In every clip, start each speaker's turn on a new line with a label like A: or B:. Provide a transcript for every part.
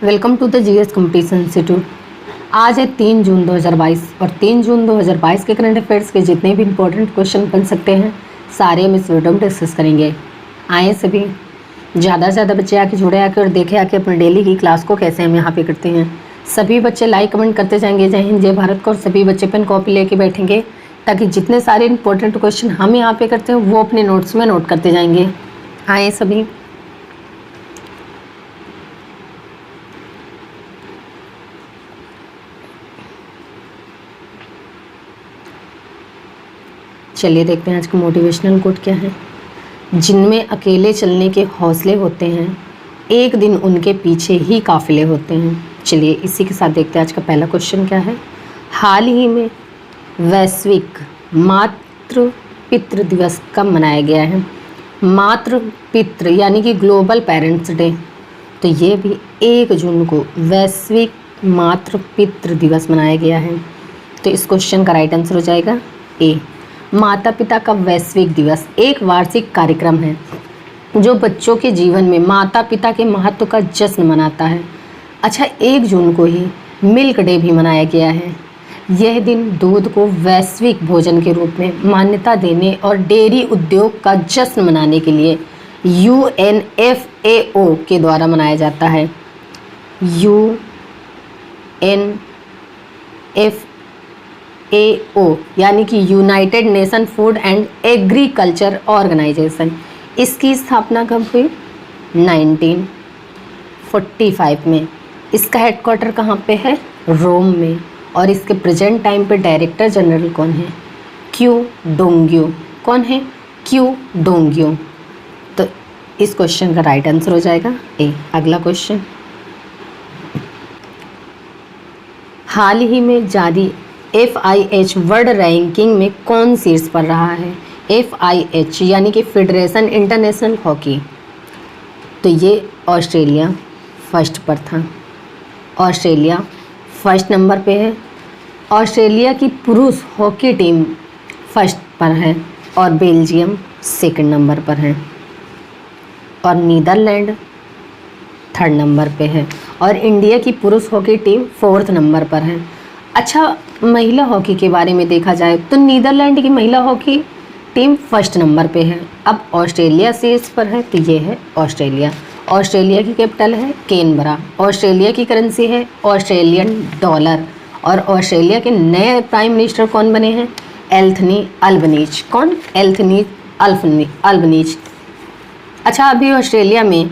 A: Welcome to the GS competition institute. आज है 3 जून 2022 और 3 जून 2022 के करंट अफेयर्स के जितने भी इंपॉर्टेंट क्वेश्चन बन सकते हैं सारे हम इस वीडियो में डिस्कस करेंगे। आए सभी ज़्यादा से ज़्यादा बच्चे आके जुड़े आके और देखे आके अपने डेली की क्लास को कैसे हम यहाँ पे करते हैं। सभी बच्चे लाइक कमेंट करते जाएंगे। जय हिंद जय भारत को। और सभी बच्चे पेन कॉपी लेके बैठेंगे ताकि जितने सारे इंपॉर्टेंट क्वेश्चन हम यहाँ पे करते हैं वो अपने नोट्स में नोट करते जाएंगे। आए सभी। चलिए देखते हैं आज का मोटिवेशनल कोट क्या है। जिनमें अकेले चलने के हौसले होते हैं एक दिन उनके पीछे ही काफिले होते हैं। चलिए इसी के साथ देखते हैं आज का पहला क्वेश्चन क्या है। हाल ही में वैश्विक मातृ पितृ दिवस कब मनाया गया है। मातृ पितृ यानी कि ग्लोबल पेरेंट्स डे, तो ये भी 1 जून को वैश्विक मातृ पितृ दिवस मनाया गया है। तो इस क्वेश्चन का राइट आंसर हो जाएगा ए। माता पिता का वैश्विक दिवस एक वार्षिक कार्यक्रम है जो बच्चों के जीवन में माता पिता के महत्व का जश्न मनाता है। अच्छा, 1 जून को ही मिल्क डे भी मनाया गया है। यह दिन दूध को वैश्विक भोजन के रूप में मान्यता देने और डेयरी उद्योग का जश्न मनाने के लिए UNFAO के द्वारा मनाया जाता है। UNFAO यानी कि United Nation Food and Agriculture Organisation. इसकी स्थापना कब हुई? 1945 में। इसका हेडक्वार्टर कहाँ पे है? रोम में। और इसके प्रेजेंट टाइम पे डायरेक्टर जनरल कौन है? Q Dongyu. कौन है? Q Dongyu. तो इस क्वेश्चन का राइट आंसर हो जाएगा ए। अगला क्वेश्चन, हाल ही में जारी FIH वर्ल्ड रैंकिंग में कौन शीर्ष पर रहा है? FIH यानी कि फेडरेशन इंटरनेशनल हॉकी, तो ये ऑस्ट्रेलिया फर्स्ट पर था। ऑस्ट्रेलिया फर्स्ट नंबर पे है। ऑस्ट्रेलिया की पुरुष हॉकी टीम फर्स्ट पर है और बेल्जियम सेकंड नंबर पर है और नीदरलैंड थर्ड नंबर पे है और इंडिया की पुरुष हॉकी टीम 4th नंबर पर है। अच्छा, महिला हॉकी के बारे में देखा जाए तो नीदरलैंड की महिला हॉकी टीम फर्स्ट नंबर पे है। अब ऑस्ट्रेलिया शीर्ष पर है तो ये है ऑस्ट्रेलिया। ऑस्ट्रेलिया की कैपिटल है कैनबरा। ऑस्ट्रेलिया की करेंसी है ऑस्ट्रेलियन डॉलर और ऑस्ट्रेलिया के नए प्राइम मिनिस्टर कौन बने हैं? Anthony Albanese. कौन? Anthony Albanese. अच्छा, अभी ऑस्ट्रेलिया में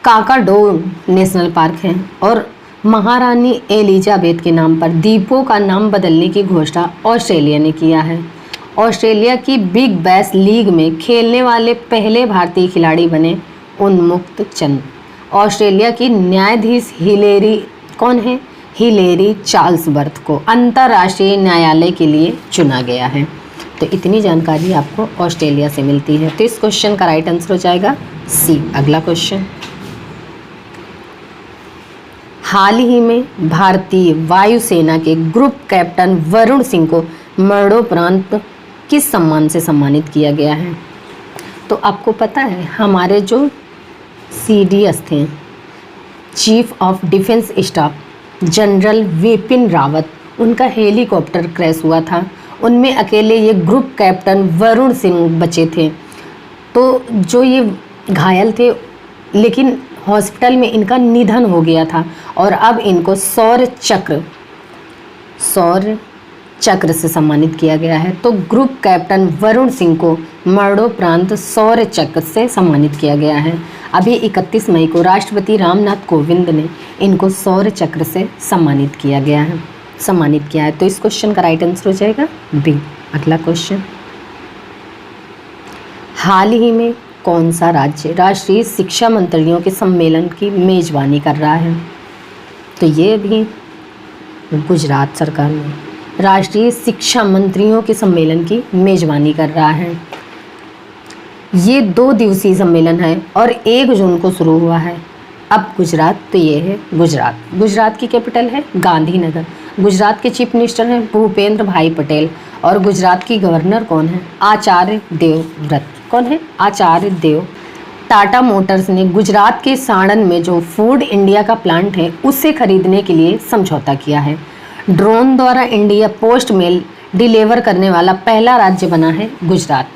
A: काकाडो नेशनल पार्क है और महारानी एलिजाबेथ के नाम पर द्वीपों का नाम बदलने की घोषणा ऑस्ट्रेलिया ने किया है। ऑस्ट्रेलिया की बिग बैश लीग में खेलने वाले पहले भारतीय खिलाड़ी बने उन्मुक्त चंद। ऑस्ट्रेलिया की न्यायाधीश हिलेरी कौन है? हिलेरी चार्ल्सवर्थ को अंतर्राष्ट्रीय न्यायालय के लिए चुना गया है। तो इतनी जानकारी आपको ऑस्ट्रेलिया से मिलती है। तो इस क्वेश्चन का राइट आंसर हो जाएगा सी। अगला क्वेश्चन, हाल ही में भारतीय वायुसेना के ग्रुप कैप्टन वरुण सिंह को मरणोपरांत किस सम्मान से सम्मानित किया गया है? तो आपको पता है हमारे जो CDS थे, chief of defence staff general Vipin Rawat, उनका हेलीकॉप्टर क्रैश हुआ था। उनमें अकेले ये ग्रुप कैप्टन वरुण सिंह बचे थे। तो जो ये घायल थे लेकिन हॉस्पिटल में इनका निधन हो गया था और अब इनको शौर्य चक्र से सम्मानित किया गया है। तो ग्रुप कैप्टन वरुण सिंह को मरणोपरांत शौर्य चक्र से सम्मानित किया गया है। अभी 31 मई को राष्ट्रपति रामनाथ कोविंद ने इनको शौर्य चक्र से सम्मानित किया है। तो इस क्वेश्चन का राइट आंसर हो जाएगा बी। अगला क्वेश्चन, हाल ही में कौन सा राज्य राष्ट्रीय शिक्षा मंत्रियों के सम्मेलन की मेजबानी कर रहा है? तो ये भी गुजरात सरकार में राष्ट्रीय शिक्षा मंत्रियों के सम्मेलन की मेजबानी कर रहा है। ये 2 दिवसीय सम्मेलन है और 1 जून को शुरू हुआ है। अब गुजरात, तो ये है गुजरात। गुजरात की कैपिटल है गांधीनगर। गुजरात के चीफ मिनिस्टर हैं भूपेंद्र भाई पटेल और गुजरात की गवर्नर कौन है? आचार्य देवव्रत। कौन है? आचार्य देव टाटा मोटर्स ने गुजरात के साणंद में जो फोर्ड इंडिया का प्लांट है उसे खरीदने के लिए समझौता किया है। ड्रोन द्वारा इंडिया पोस्ट मेल डिलीवर करने वाला पहला राज्य बना है गुजरात।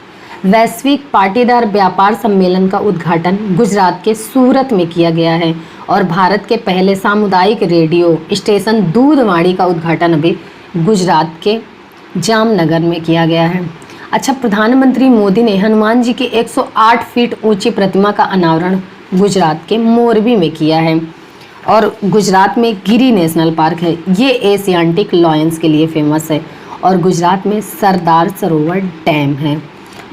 A: वैश्विक पाटीदार व्यापार सम्मेलन का उद्घाटन गुजरात के सूरत में किया गया है और भारत के पहले सामुदायिक रेडियो स्टेशन दूधवाणी का उद्घाटन अभी गुजरात के जामनगर में किया गया है। अच्छा, प्रधानमंत्री मोदी ने हनुमान जी की 108 फीट ऊंची प्रतिमा का अनावरण गुजरात के मोरबी में किया है। और गुजरात में गिरी नेशनल पार्क है, ये एशियाटिक लॉयंस के लिए फेमस है। और गुजरात में सरदार सरोवर डैम है।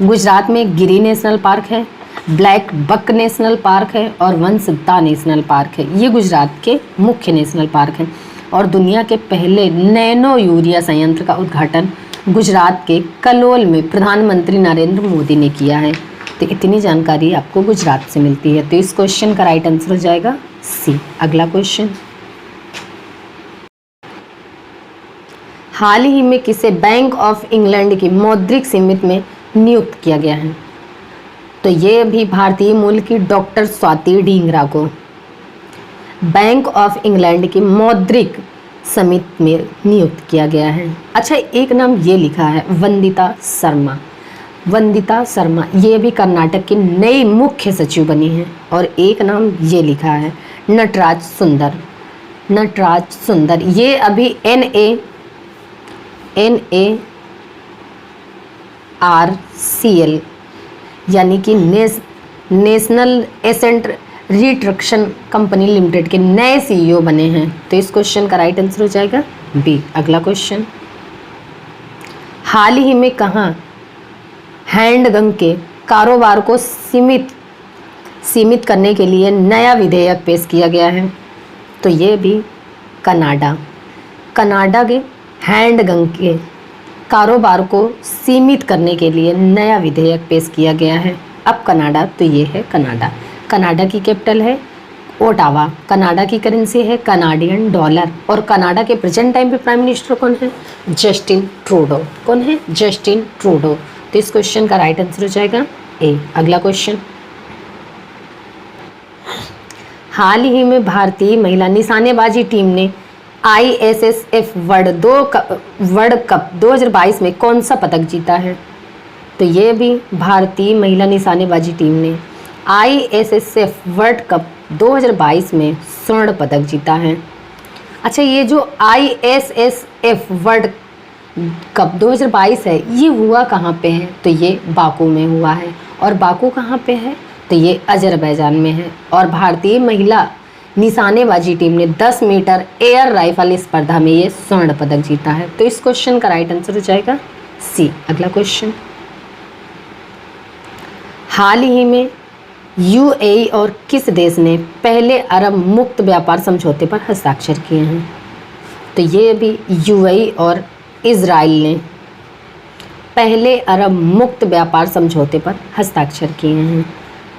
A: गुजरात में गिरी नेशनल पार्क है, ब्लैक बक नेशनल पार्क है और वनसिद्धा नेशनल पार्क है। ये गुजरात के मुख्य नेशनल पार्क हैं। और दुनिया के पहले नैनो यूरिया संयंत्र का उद्घाटन गुजरात के कलोल में प्रधानमंत्री नरेंद्र मोदी ने किया है। तो इतनी जानकारी आपको गुजरात से मिलती है। तो इस क्वेश्चन का राइट आंसर हो जाएगा सी। अगला क्वेश्चन, हाल ही में किसे बैंक ऑफ इंग्लैंड की मौद्रिक समिति में नियुक्त किया गया है? तो ये भी भारतीय मूल की डॉक्टर स्वाति ढींगरा को बैंक ऑफ इंग्लैंड की मौद्रिक समिति में नियुक्त किया गया है। अच्छा, एक नाम ये लिखा है वंदिता शर्मा। वंदिता शर्मा ये भी कर्नाटक की नई मुख्य सचिव बनी है। और एक नाम ये लिखा है नटराज सुंदर। नटराज सुंदर ये अभी NARCL यानी कि नेशनल एसेंट रिट्रक्शन कंपनी लिमिटेड के नए CEO बने हैं। तो इस क्वेश्चन का राइट आंसर हो जाएगा बी। अगला क्वेश्चन, हाल ही में कहाँ हैंडगन के कारोबार को सीमित करने के लिए नया विधेयक पेश किया गया है? तो ये भी कनाडा के हैंडगन के कारोबार को सीमित करने के लिए नया विधेयक पेश किया गया है। अब कनाडा, तो ये है कनाडा। कनाडा की कैपिटल है ओटावा। कनाडा की करेंसी है कनाडियन डॉलर। और कनाडा के प्रेजेंट टाइम पे प्राइम मिनिस्टर कौन है? Justin Trudeau. कौन है? Justin Trudeau. तो इस क्वेश्चन का राइट आंसर हो जाएगा ए। अगला क्वेश्चन, हाल ही में भारतीय महिला निशानेबाजी टीम ने ISSF वर्ल्ड कप 2022 में कौन सा पदक जीता है? तो ये भी भारतीय महिला निशानेबाजी टीम ने ISSF वर्ल्ड कप 2022 में स्वर्ण पदक जीता है। अच्छा, ये जो ISSF वर्ल्ड कप 2022 है ये हुआ कहाँ पे है? तो ये बाकू में हुआ है। और बाकू कहाँ पे है? तो ये अजरबैजान में है। और भारतीय महिला निशानेबाजी टीम ने 10 मीटर एयर राइफल स्पर्धा में ये स्वर्ण पदक जीता है। तो इस क्वेश्चन का राइट आंसर हो जाएगा सी। अगला क्वेश्चन, हाल ही में UAE और किस देश ने पहले अरब मुक्त व्यापार समझौते पर हस्ताक्षर किए हैं? तो ये भी UAE और इजराइल ने पहले अरब मुक्त व्यापार समझौते पर हस्ताक्षर किए हैं।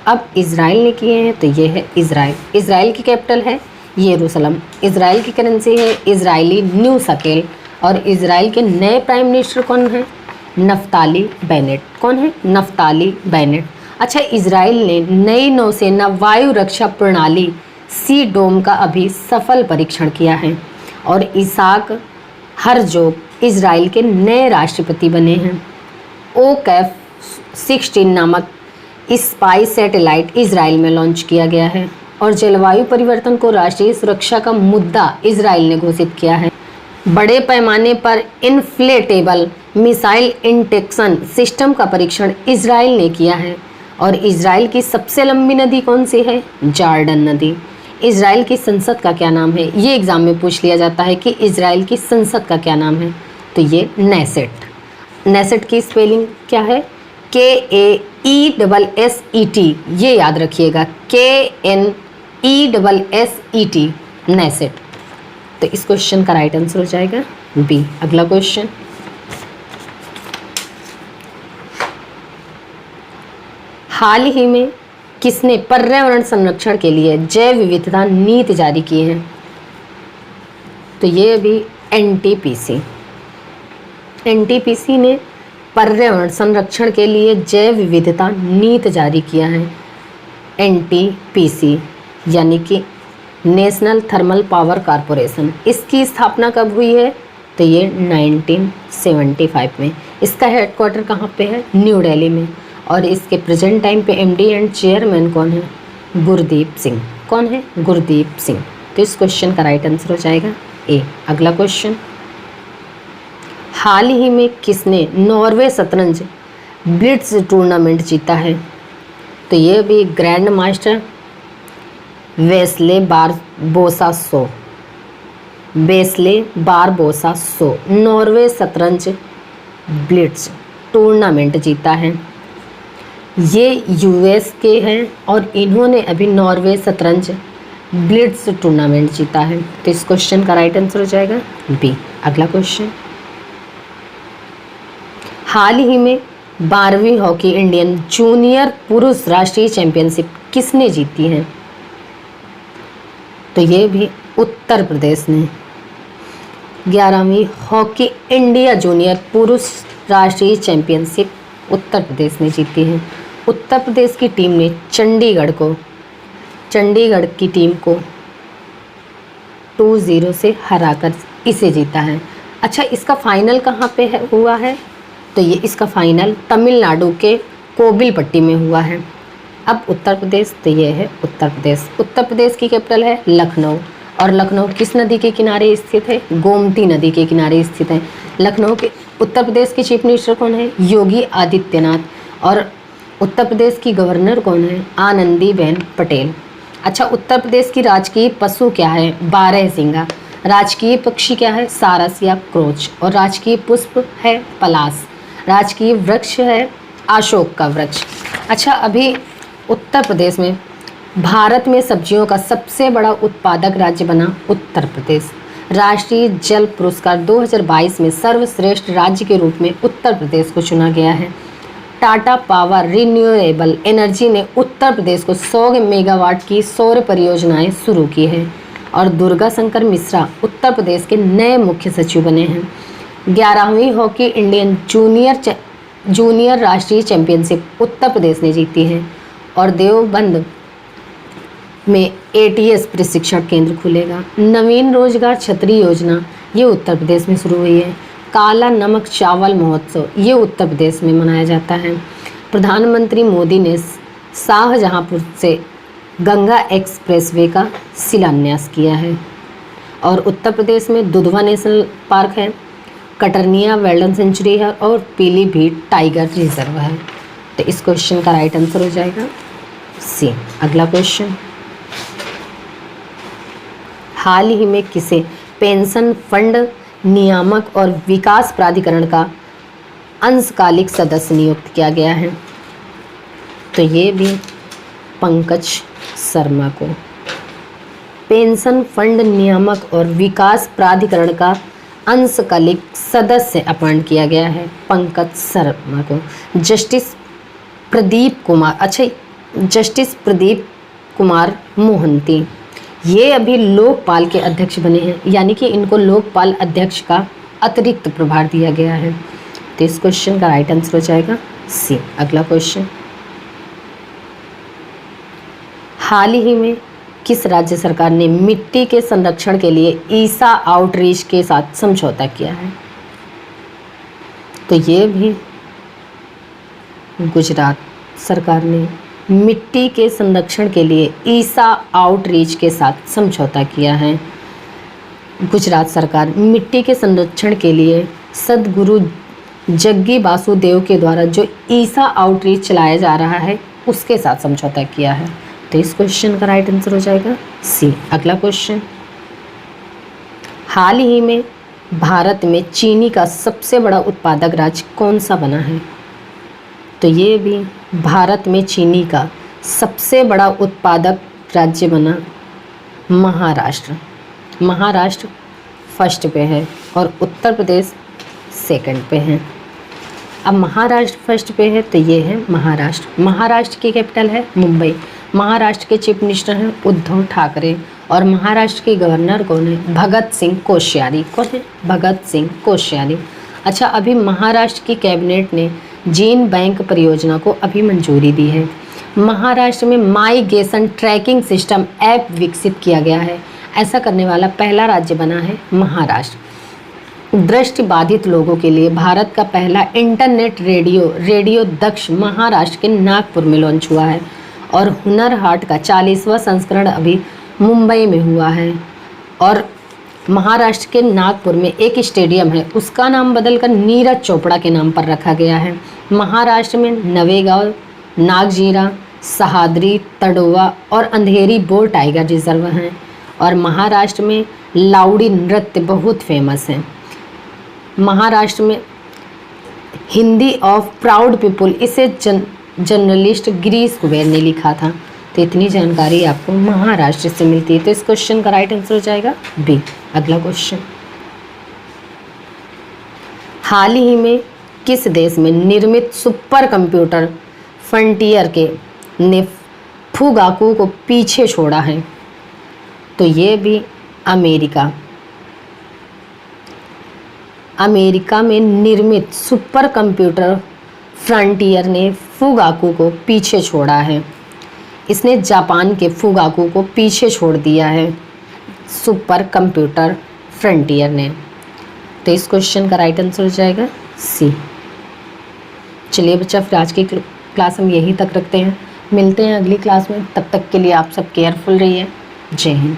A: अब इजराइल ने किए हैं, तो ये है इजराइल। इजराइल की कैपिटल है यरूशलेम। इजराइल की करेंसी है इजरायली न्यू शकेल। और इजराइल के नए प्राइम मिनिस्टर कौन है? Naftali Bennett. कौन है? Naftali Bennett. अच्छा, इजराइल ने नई नौसेना वायु रक्षा प्रणाली सी डोम का अभी सफल परीक्षण किया है। और इसाक हरजोग इजराइल के नए राष्ट्रपति बने हैं। OCAF-16 नामक स्पाई सैटेलाइट इजराइल में लॉन्च किया गया है। और जलवायु परिवर्तन को राष्ट्रीय सुरक्षा का मुद्दा इजराइल ने घोषित किया है। बड़े पैमाने पर इन्फ्लेटेबल मिसाइल इंटेक्शन सिस्टम का परीक्षण इजराइल ने किया है। और इजराइल की सबसे लंबी नदी कौन सी है? जॉर्डन नदी। इजराइल की संसद का क्या नाम है? ये एग्जाम में पूछ लिया जाता है कि इजराइल की संसद का क्या नाम है। तो ये नेसेट। नेसेट की स्पेलिंग क्या है? KAESSET। ये याद रखिएगा, KNESSET, नेसेट। तो इस क्वेश्चन का राइट आंसर हो जाएगा बी। अगला क्वेश्चन, हाल ही में किसने पर्यावरण संरक्षण के लिए जैव विविधता नीति जारी की है? तो ये भी NTPC ने पर्यावरण संरक्षण के लिए जैव विविधता नीति जारी किया है। एनटीपीसी यानी कि नेशनल थर्मल पावर कॉरपोरेशन, इसकी स्थापना कब हुई है? तो ये 1975 में। इसका हेडक्वार्टर कहाँ पे है? न्यू दिल्ली में। और इसके प्रेजेंट टाइम पे एमडी एंड चेयरमैन कौन है? गुरदीप सिंह। कौन है? गुरदीप सिंह। तो इस क्वेश्चन का राइट आंसर हो जाएगा ए। अगला क्वेश्चन, हाल ही में किसने नॉर्वे शतरंज ब्लिट्ज टूर्नामेंट जीता है? तो ये भी grand master Wesley Barbosa So Norway शतरंज ब्लिट्ज टूर्नामेंट जीता है। ये यूएस के हैं और इन्होंने अभी नॉर्वे शतरंज ब्लिट्ज टूर्नामेंट जीता है। तो इस क्वेश्चन का राइट आंसर हो जाएगा बी। अगला क्वेश्चन, हाल ही में 12वीं हॉकी इंडियन जूनियर पुरुष राष्ट्रीय चैंपियनशिप किसने जीती है? तो ये भी उत्तर प्रदेश ने 11वीं हॉकी इंडिया जूनियर पुरुष राष्ट्रीय चैंपियनशिप उत्तर प्रदेश ने जीती है। उत्तर प्रदेश की टीम ने चंडीगढ़ की टीम को 2-0 से हराकर इसे जीता है। अच्छा, इसका फाइनल कहाँ पे हुआ है? तो ये इसका फाइनल तमिलनाडु के कोविलपट्टी में हुआ है। अब उत्तर प्रदेश, तो ये है उत्तर प्रदेश। उत्तर प्रदेश की कैपिटल है लखनऊ, और लखनऊ किस नदी के किनारे स्थित है? गोमती नदी के किनारे स्थित है। लखनऊ के उत्तर प्रदेश के चीफ मिनिस्टर कौन है? योगी आदित्यनाथ। और उत्तर प्रदेश की गवर्नर कौन है? आनंदीबेन पटेल। अच्छा, उत्तर प्रदेश की राजकीय पशु क्या है? बारहसिंगा। राजकीय पक्षी क्या है? सारस या क्रोच। और राजकीय पुष्प है पलाश। राजकीय वृक्ष है अशोक का वृक्ष। अच्छा, अभी उत्तर प्रदेश में भारत में सब्जियों का सबसे बड़ा उत्पादक राज्य बना उत्तर प्रदेश। राष्ट्रीय जल पुरस्कार 2022 में सर्वश्रेष्ठ राज्य के रूप में उत्तर प्रदेश को चुना गया है। टाटा पावर रिन्यूएबल एनर्जी ने उत्तर प्रदेश को 100 मेगावाट की सौर परियोजनाएं शुरू की है। और दुर्गा शंकर मिश्रा उत्तर प्रदेश के नए मुख्य सचिव बने हैं। 11वीं हॉकी इंडियन जूनियर राष्ट्रीय चैंपियनशिप उत्तर प्रदेश ने जीती है। और देवबंद में एटीएस प्रशिक्षण केंद्र खुलेगा। नवीन रोजगार छतरी योजना ये उत्तर प्रदेश में शुरू हुई है। काला नमक चावल महोत्सव ये उत्तर प्रदेश में मनाया जाता है। प्रधानमंत्री मोदी ने शाहजहांपुर से गंगा एक्सप्रेसवे का शिलान्यास किया है। और उत्तर प्रदेश में दुधवा नेशनल पार्क है, कटरनिया वाइल्ड सेंचुरी है और पीलीभीत टाइगर रिजर्व है। तो इस क्वेश्चन का राइट आंसर हो जाएगा सी। अगला क्वेश्चन, हाल ही में किसे पेंशन फंड नियामक और विकास प्राधिकरण का अंशकालिक सदस्य नियुक्त किया गया है? तो ये भी पंकज शर्मा को पेंशन फंड नियामक और विकास प्राधिकरण का अंशकालिक सदस्य अपॉइंट किया गया है पंकज शर्मा को। जस्टिस प्रदीप कुमार मोहंती ये अभी लोकपाल के अध्यक्ष बने हैं, यानी कि इनको लोकपाल अध्यक्ष का अतिरिक्त प्रभार दिया गया है। तो इस क्वेश्चन का राइट आंसर हो जाएगा सी। अगला क्वेश्चन, हाल ही में किस राज्य सरकार ने मिट्टी के संरक्षण के लिए ईसा आउटरीच के साथ समझौता किया है? तो ये भी गुजरात सरकार ने मिट्टी के संरक्षण के लिए ईसा आउटरीच के साथ समझौता किया है। गुजरात सरकार मिट्टी के संरक्षण के लिए सदगुरु जग्गी वासुदेव के द्वारा जो ईसा आउटरीच चलाया जा रहा है उसके साथ समझौता किया है। तो इस क्वेश्चन का राइट आंसर हो जाएगा सी। अगला क्वेश्चन, हाल ही में भारत में चीनी का सबसे बड़ा उत्पादक राज्य कौन सा बना है? तो ये भी भारत में चीनी का सबसे बड़ा उत्पादक राज्य बना महाराष्ट्र। महाराष्ट्र फर्स्ट पे है और उत्तर प्रदेश सेकंड पे है। अब महाराष्ट्र फर्स्ट पे है तो ये है महाराष्ट्र। महाराष्ट्र की कैपिटल है मुंबई। महाराष्ट्र के चीफ मिनिस्टर हैं उद्धव ठाकरे और महाराष्ट्र के गवर्नर कौन है? भगत सिंह कोश्यारी। कौन है? भगत सिंह कोश्यारी। अच्छा, अभी महाराष्ट्र की कैबिनेट ने जीन बैंक परियोजना को अभी मंजूरी दी है। महाराष्ट्र में माइग्रेशन ट्रैकिंग सिस्टम ऐप विकसित किया गया है। ऐसा करने वाला पहला राज्य बना है महाराष्ट्र। दृष्टिबाधित लोगों के लिए भारत का पहला इंटरनेट रेडियो दक्ष महाराष्ट्र के नागपुर में लॉन्च हुआ है। और हुनर हाट का 40वां संस्करण अभी मुंबई में हुआ है। और महाराष्ट्र के नागपुर में एक स्टेडियम है, उसका नाम बदलकर नीरज चोपड़ा के नाम पर रखा गया है। महाराष्ट्र में नवेगांव, नागजीरा, सहाद्री, तडोवा और अंधेरी बोर टाइगर रिजर्व हैं। और महाराष्ट्र में लावड़ी नृत्य बहुत फेमस है। महाराष्ट्र में हिंदी ऑफ प्राउड पीपुल, इसे जर्नलिस्ट गिरीश कुबेर ने लिखा था। तो इतनी जानकारी आपको महाराष्ट्र से मिलती है। तो इस क्वेश्चन का राइट आंसर हो जाएगा बी। अगला क्वेश्चन, हाल ही में किस देश में निर्मित सुपर कंप्यूटर फ्रंटियर ने फुगाकू को पीछे छोड़ा है? तो ये भी अमेरिका में निर्मित सुपर कंप्यूटर फ्रंटियर ने फुगाकू को पीछे छोड़ा है। इसने जापान के फुगाकू को पीछे छोड़ दिया है सुपर कंप्यूटर फ्रंटियर ने। तो इस क्वेश्चन का राइट आंसर हो जाएगा सी। चलिए बच्चा, फिर आज की क्लास हम यहीं तक रखते हैं। मिलते हैं अगली क्लास में। तब तक के लिए आप सब केयरफुल रहिए। जय हिंद।